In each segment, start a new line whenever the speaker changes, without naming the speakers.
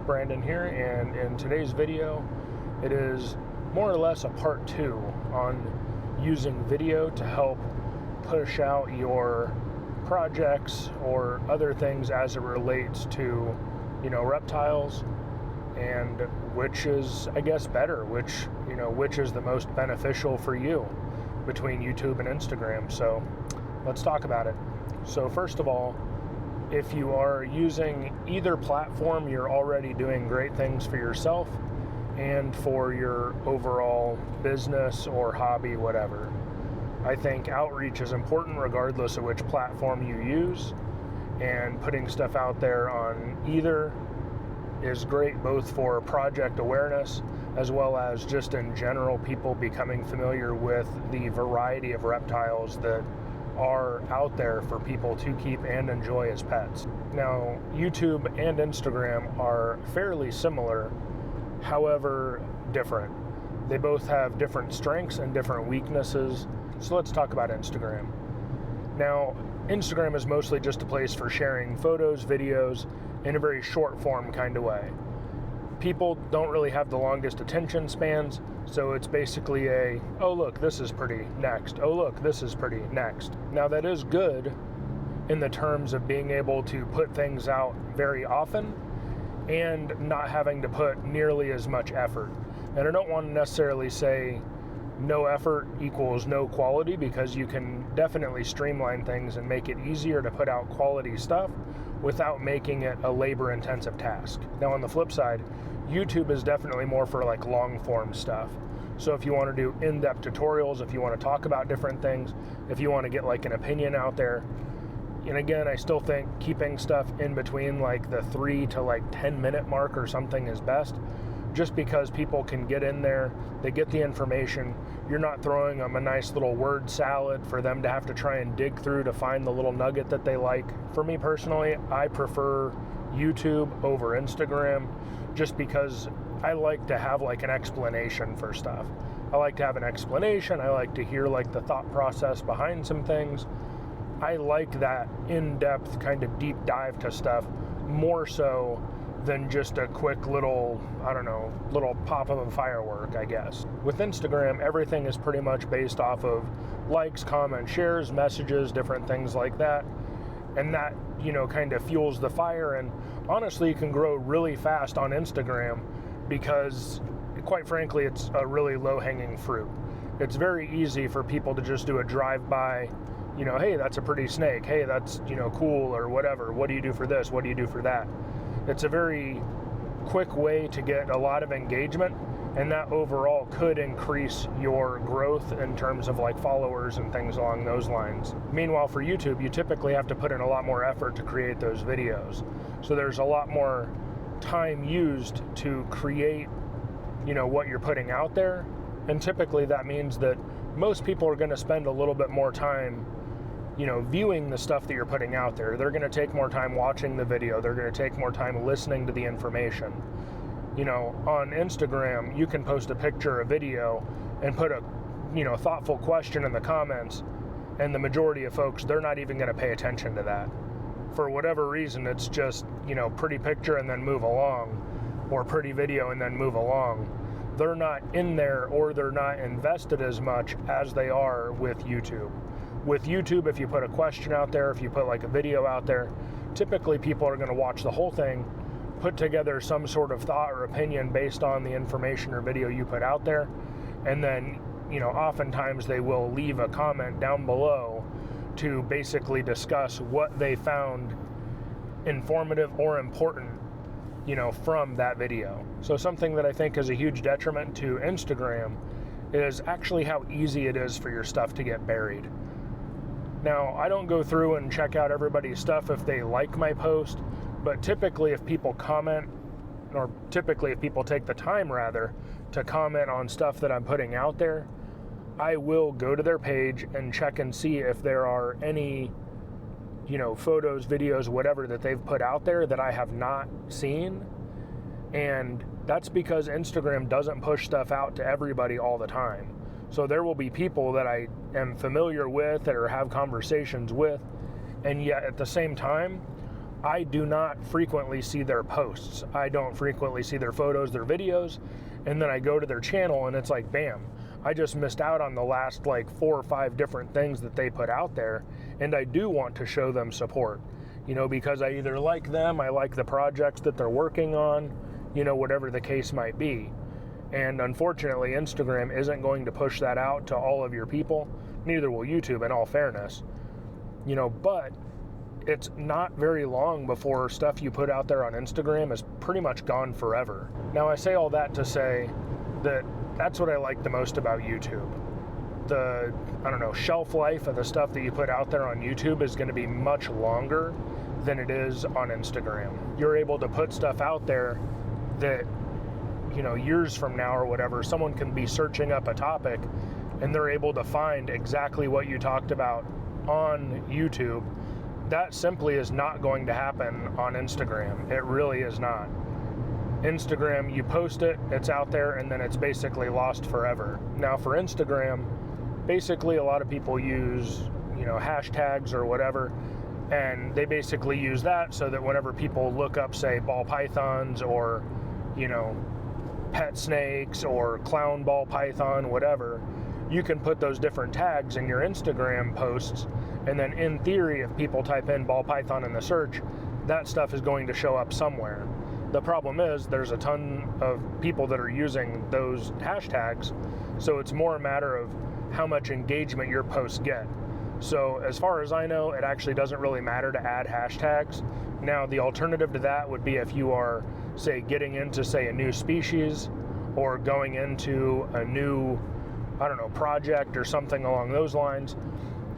Brandon here, and in today's video it is more or less a part 2 on using video to help push out your projects or other things as it relates to, reptiles, and which is, I guess, better, which is the most beneficial for you between YouTube and Instagram. So let's talk about it. So first of all, if you are using either platform, you're already doing great things for yourself and for your overall business or hobby, whatever. I think outreach is important regardless of which platform you use, and putting stuff out there on either is great both for project awareness as well as just in general people becoming familiar with the variety of reptiles that are out there for people to keep and enjoy as pets. Now, YouTube and Instagram are fairly similar, however different. They both have different strengths and different weaknesses. So let's talk about Instagram. Now, Instagram is mostly just a place for sharing photos, videos in a very short form kind of way. People don't really have the longest attention spans, so it's basically oh look, this is pretty, next. Oh look, this is pretty, next. Now that is good in the terms of being able to put things out very often and not having to put nearly as much effort. And I don't want to necessarily say no effort equals no quality, because you can definitely streamline things and make it easier to put out quality stuff without making it a labor-intensive task. Now on the flip side, YouTube is definitely more for like long-form stuff. So if you want to do in-depth tutorials, if you want to talk about different things, if you want to get like an opinion out there, and again, I still think keeping stuff in between like the 3 to like 10 minute mark or something is best, just because people can get in there, they get the information, you're not throwing them a nice little word salad for them to have to try and dig through to find the little nugget that they like. For me personally, I prefer YouTube over Instagram, just because I like to have like an explanation for stuff. I like to have an explanation, I like to hear like the thought process behind some things. I like that in-depth kind of deep dive to stuff more so than just a quick little, little pop of a firework, I guess. With Instagram, everything is pretty much based off of likes, comments, shares, messages, different things like that. And that, kind of fuels the fire. And honestly, you can grow really fast on Instagram because, quite frankly, it's a really low-hanging fruit. It's very easy for people to just do a drive-by, hey, that's a pretty snake. Hey, that's, cool, or whatever. What do you do for this? What do you do for that? It's a very quick way to get a lot of engagement, and that overall could increase your growth in terms of like followers and things along those lines. Meanwhile, for YouTube, you typically have to put in a lot more effort to create those videos. So there's a lot more time used to create, what you're putting out there. And typically that means that most people are going to spend a little bit more time viewing the stuff that you're putting out there. They're going to take more time watching the video. They're going to take more time listening to the information. On Instagram, you can post a picture, a video, and put a, thoughtful question in the comments, and the majority of folks, they're not even going to pay attention to that. For whatever reason, it's just, pretty picture and then move along, or pretty video and then move along. They're not in there, or they're not invested as much as they are with YouTube. With YouTube, if you put a question out there, if you put like a video out there, typically people are going to watch the whole thing, put together some sort of thought or opinion based on the information or video you put out there, and then, oftentimes they will leave a comment down below to basically discuss what they found informative or important, from that video. So something that I think is a huge detriment to Instagram is actually how easy it is for your stuff to get buried. Now, I don't go through and check out everybody's stuff if they like my post, but typically if people comment, or typically if people take the time rather, to comment on stuff that I'm putting out there, I will go to their page and check and see if there are any, photos, videos, whatever that they've put out there that I have not seen. And that's because Instagram doesn't push stuff out to everybody all the time. So there will be people that I am familiar with or have conversations with, and yet at the same time, I do not frequently see their posts. I don't frequently see their photos, their videos, and then I go to their channel and it's like, bam, I just missed out on the last like 4 or 5 different things that they put out there, and I do want to show them support, because I either like them, I like the projects that they're working on, whatever the case might be. And unfortunately, Instagram isn't going to push that out to all of your people. Neither will YouTube, in all fairness. But it's not very long before stuff you put out there on Instagram is pretty much gone forever. Now, I say all that to say that that's what I like the most about YouTube. The, shelf life of the stuff that you put out there on YouTube is going to be much longer than it is on Instagram. You're able to put stuff out there that, years from now or whatever, someone can be searching up a topic and they're able to find exactly what you talked about on YouTube. That simply is not going to happen on Instagram. It really is not. Instagram, you post it, it's out there, and then it's basically lost forever. Now for Instagram, basically a lot of people use, hashtags or whatever, and they basically use that so that whenever people look up, say, ball pythons or, pet snakes or clown ball python, whatever, you can put those different tags in your Instagram posts, and then in theory, if people type in ball python in the search, that stuff is going to show up somewhere. The problem is there's a ton of people that are using those hashtags, so it's more a matter of how much engagement your posts get. So as far as I know, it actually doesn't really matter to add hashtags. Now, the alternative to that would be if you are, say, getting into, say, a new species or going into a new, project or something along those lines.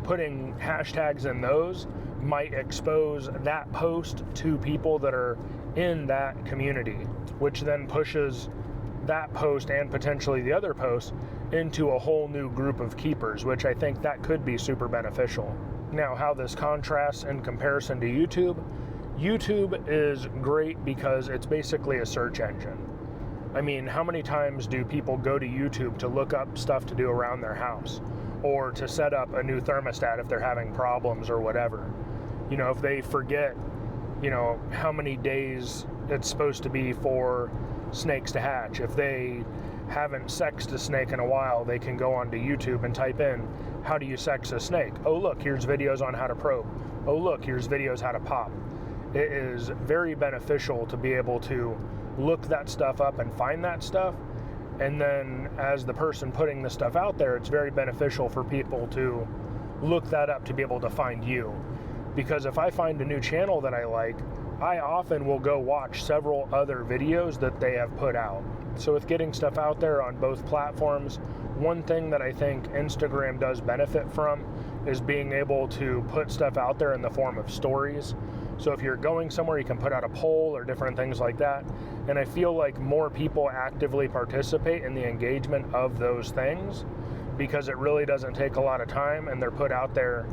Putting hashtags in those might expose that post to people that are in that community, which then pushes that post and potentially the other posts into a whole new group of keepers, which I think that could be super beneficial. Now, how this contrasts in comparison to YouTube. YouTube is great because it's basically a search engine. I mean, how many times do people go to YouTube to look up stuff to do around their house, or to set up a new thermostat if they're having problems or whatever? If they forget, how many days it's supposed to be for snakes to hatch. If they haven't sexed a snake in a while, they can go onto YouTube and type in, how do you sex a snake? Oh, look, here's videos on how to probe. Oh, look, here's videos how to pop. It is very beneficial to be able to look that stuff up and find that stuff. And then as the person putting the stuff out there, it's very beneficial for people to look that up to be able to find you. Because if I find a new channel that I like, I often will go watch several other videos that they have put out. So with getting stuff out there on both platforms, one thing that I think Instagram does benefit from is being able to put stuff out there in the form of stories. So if you're going somewhere, you can put out a poll or different things like that. And I feel like more people actively participate in the engagement of those things because it really doesn't take a lot of time and they're put out there,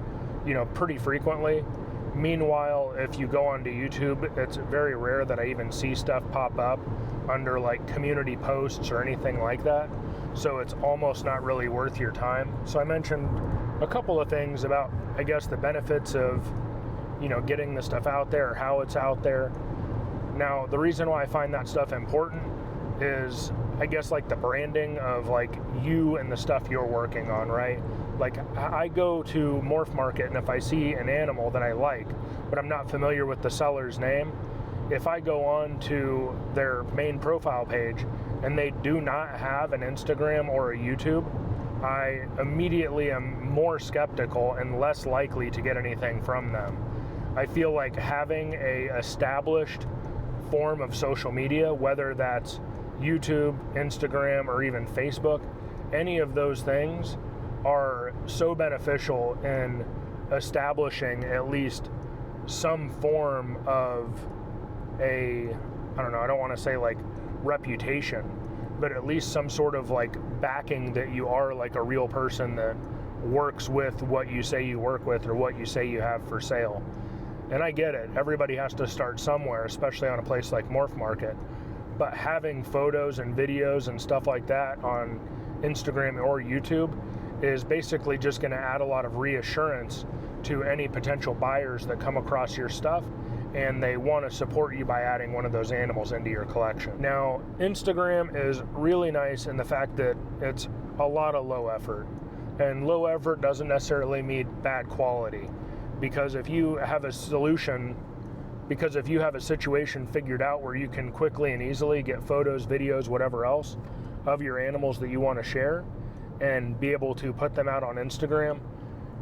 pretty frequently. Meanwhile, if you go onto YouTube, it's very rare that I even see stuff pop up under like community posts or anything like that. So it's almost not really worth your time. So I mentioned a couple of things about, I guess, the benefits of, getting the stuff out there, or how it's out there. Now, the reason why I find that stuff important is, I guess, like the branding of like you and the stuff you're working on, right? Like I go to Morph Market, and if I see an animal that I like, but I'm not familiar with the seller's name, if I go on to their main profile page and they do not have an Instagram or a YouTube, I immediately am more skeptical and less likely to get anything from them. I feel like having a established form of social media, whether that's YouTube, Instagram, or even Facebook, any of those things are so beneficial in establishing at least some form of I don't want to say like reputation, but at least some sort of like backing that you are like a real person that works with what you say you work with or what you say you have for sale. And I get it, everybody has to start somewhere, especially on a place like Morph Market. But having photos and videos and stuff like that on Instagram or YouTube is basically just going to add a lot of reassurance to any potential buyers that come across your stuff and they want to support you by adding one of those animals into your collection. Now, Instagram is really nice in the fact that it's a lot of low effort, and low effort doesn't necessarily mean bad quality, because if you have a situation figured out where you can quickly and easily get photos, videos, whatever else of your animals that you want to share and be able to put them out on Instagram,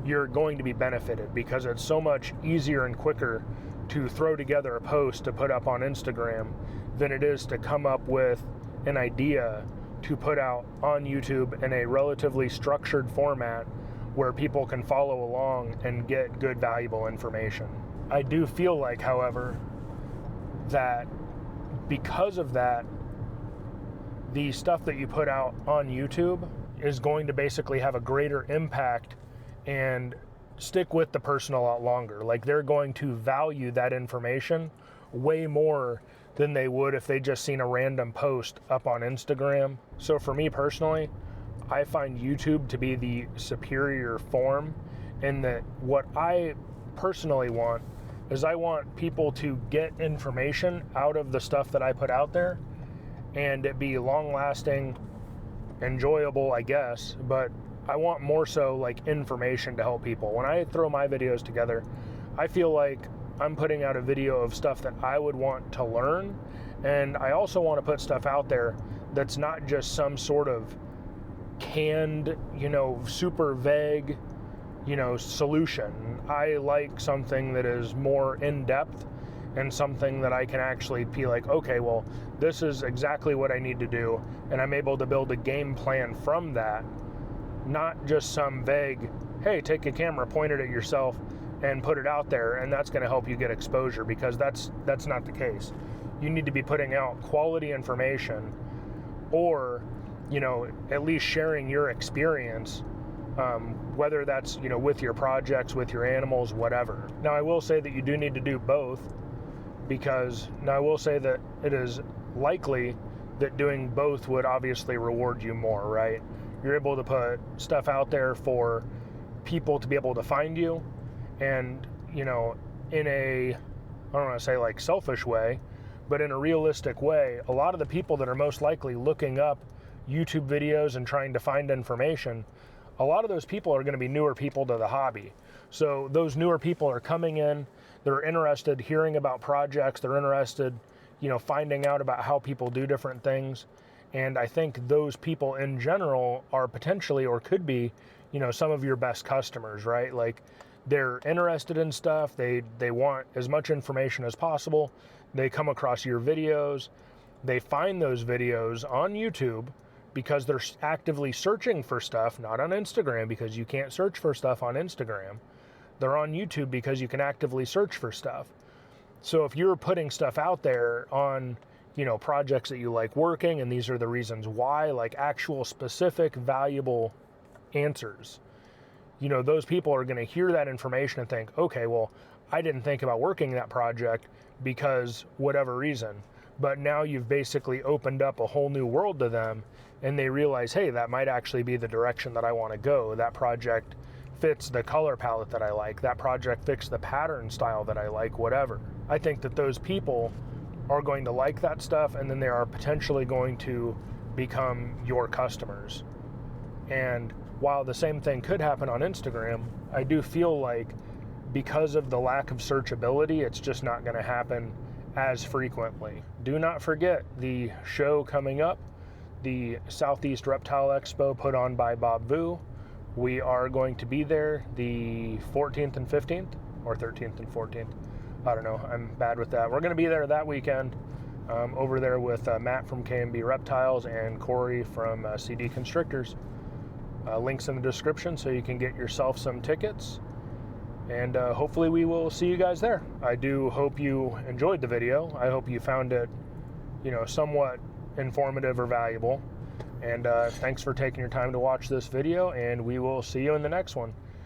you're going to be benefited, because it's so much easier and quicker to throw together a post to put up on Instagram than it is to come up with an idea to put out on YouTube in a relatively structured format where people can follow along and get good, valuable information. I do feel like, however, that because of that, the stuff that you put out on YouTube is going to basically have a greater impact and stick with the person a lot longer. Like, they're going to value that information way more than they would if they just seen a random post up on Instagram. So for me personally, I find YouTube to be the superior form, in that what I personally want is I want people to get information out of the stuff that I put out there and it be long lasting, enjoyable, I guess, but I want more so like information to help people. When I throw my videos together, I feel like I'm putting out a video of stuff that I would want to learn, and I also want to put stuff out there that's not just some sort of canned, super vague, solution. I like something that is more in-depth and something that I can actually be like, okay, well, this is exactly what I need to do, and I'm able to build a game plan from that, not just some vague, hey, take a camera, point it at yourself, and put it out there, and that's going to help you get exposure, because that's not the case. You need to be putting out quality information, or, at least sharing your experience, whether that's, with your projects, with your animals, whatever. Now, I will say that you do need to do both, because now I will say that it is likely that doing both would obviously reward you more, right? You're able to put stuff out there for people to be able to find you, and, in a, I don't want to say like selfish way, but in a realistic way, a lot of the people that are most likely looking up YouTube videos and trying to find information, a lot of those people are going to be newer people to the hobby. So those newer people are coming in, they're interested hearing about projects, they're interested, finding out about how people do different things. And I think those people in general are potentially, or could be, some of your best customers, right? Like, they're interested in stuff, they want as much information as possible, they come across your videos, they find those videos on YouTube because they're actively searching for stuff, not on Instagram, because you can't search for stuff on Instagram. They're on YouTube because you can actively search for stuff. So if you're putting stuff out there on, projects that you like working, and these are the reasons why, like actual specific valuable answers, those people are going to hear that information and think, okay, well, I didn't think about working that project because whatever reason, but now you've basically opened up a whole new world to them, and they realize, hey, that might actually be the direction that I want to go. That project fits the color palette that I like. That project fits the pattern style that I like, whatever. I think that those people are going to like that stuff, and then they are potentially going to become your customers. And while the same thing could happen on Instagram, I do feel like because of the lack of searchability, it's just not going to happen as frequently. Do not forget the show coming up, the South East Reptile Expo put on by Bob Vu. We are going to be there the 14th and 15th, or 13th and 14th. I don't know, I'm bad with that. We're going to be there that weekend, over there with Matt from K&B Reptiles and Corey from CD Constrictors. Links in the description so you can get yourself some tickets, and hopefully we will see you guys there. I do hope you enjoyed the video. I hope you found it, somewhat informative or valuable, and thanks for taking your time to watch this video, and we will see you in the next one.